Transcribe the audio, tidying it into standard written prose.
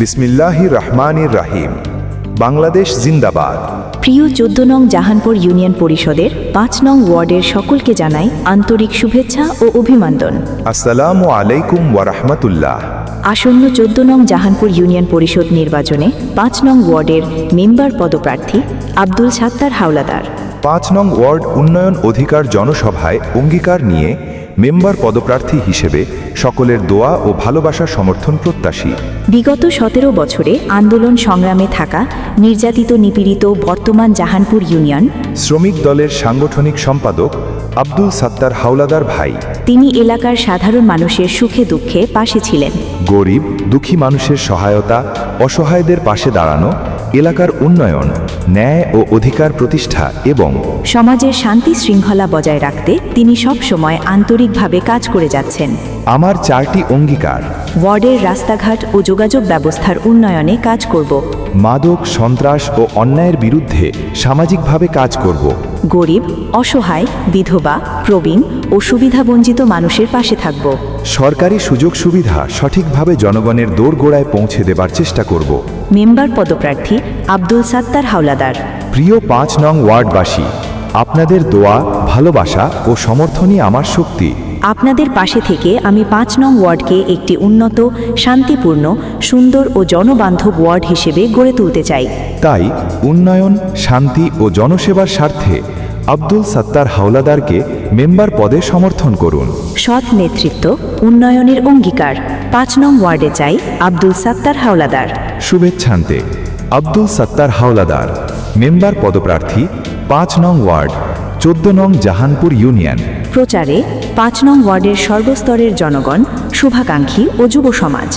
বিসমিল্লাহির রহমানির রহিম। বাংলাদেশ জিন্দাবাদ। প্রিয় ১৪ নং জাহানপুর ইউনিয়ন পরিষদের ৫ নং ওয়ার্ডের সকলকে জানাই আন্তরিক শুভেচ্ছা ও অভিনন্দন। আসসালামু আলাইকুম ওয়া রাহমাতুল্লাহ। আসন্ন ১৪ নং জাহানপুর ইউনিয়ন পরিষদ নির্বাচনে ৫ নং ওয়ার্ডের মেম্বার পদপ্রার্থী আব্দুল সাত্তার হাওলাদার। ৫ নং ওয়ার্ড উন্নয়ন অধিকার জনসভায় অঙ্গীকার নিয়ে মেম্বার পদপ্রার্থী হিসেবে সকলের দোয়া ও ভালোবাসার সমর্থন প্রত্যাশী। বিগত ১৭ বছরে আন্দোলন সংগ্রামে থাকা নির্যাতিত নিপীড়িত বর্তমান জাহানপুর ইউনিয়ন শ্রমিক দলের সাংগঠনিক সম্পাদক আব্দুল সাত্তার হাওলাদার ভাই। তিনি এলাকার সাধারণ মানুষের সুখে দুঃখে পাশে ছিলেন। গরিব দুঃখী মানুষের সহায়তা, অসহায়দের পাশে দাঁড়ানো, এলাকার উন্নয়ন, ন্যায় ও অধিকার প্রতিষ্ঠা এবং সমাজের শান্তি শৃঙ্খলা বজায় রাখতে তিনি সব সময় আন্তরিকভাবে কাজ করে যাচ্ছেন। আমার 4টি অঙ্গীকার। ওয়ার্ডের রাস্তাঘাট ও যোগাযোগ ব্যবস্থার উন্নয়নে কাজ করব। মাদক, সন্ত্রাস ও অন্যায়ের বিরুদ্ধে সামাজিকভাবে কাজ করব। গরিব, অসহায়, বিধবা, প্রবীণ ও সুবিধাবঞ্চিত মানুষের পাশে থাকব। সরকারি সুযোগ সুবিধা সঠিকভাবে জনগণের দোরগোড়ায় পৌঁছে দেবার চেষ্টা করব। মেম্বার পদপ্রার্থী আব্দুল সাত্তার হাওলাদার। প্রিয় 5 নং ওয়ার্ডবাসী, আপনাদের দোয়া, ভালোবাসা ও সমর্থনই আমার শক্তি। আপনাদের পাশে থেকে আমি ৫ নং ওয়ার্ডকে একটি উন্নত, শান্তিপূর্ণ, সুন্দর ও জনবান্ধব ওয়ার্ড হিসেবে গড়ে তুলতে চাই। তাই উন্নয়ন, শান্তি ও জনসেবার স্বার্থে আব্দুল সাত্তার হাওলাদারকে মেম্বার পদে সমর্থন করুন। সৎ নেতৃত্ব, উন্নয়নের অঙ্গীকার। ৫ নং ওয়ার্ডে চাই আব্দুল সাত্তার হাওলাদার। শুভেচ্ছান্তে আব্দুল সাত্তার হাওলাদার, মেম্বার পদপ্রার্থী ৫ নং ওয়ার্ড, ১৪ নং জাহানপুর ইউনিয়ন। প্রচারে ৫ নং ওয়ার্ডের সর্বস্তরের জনগণ, শুভাকাঙ্ক্ষী ও যুব সমাজ।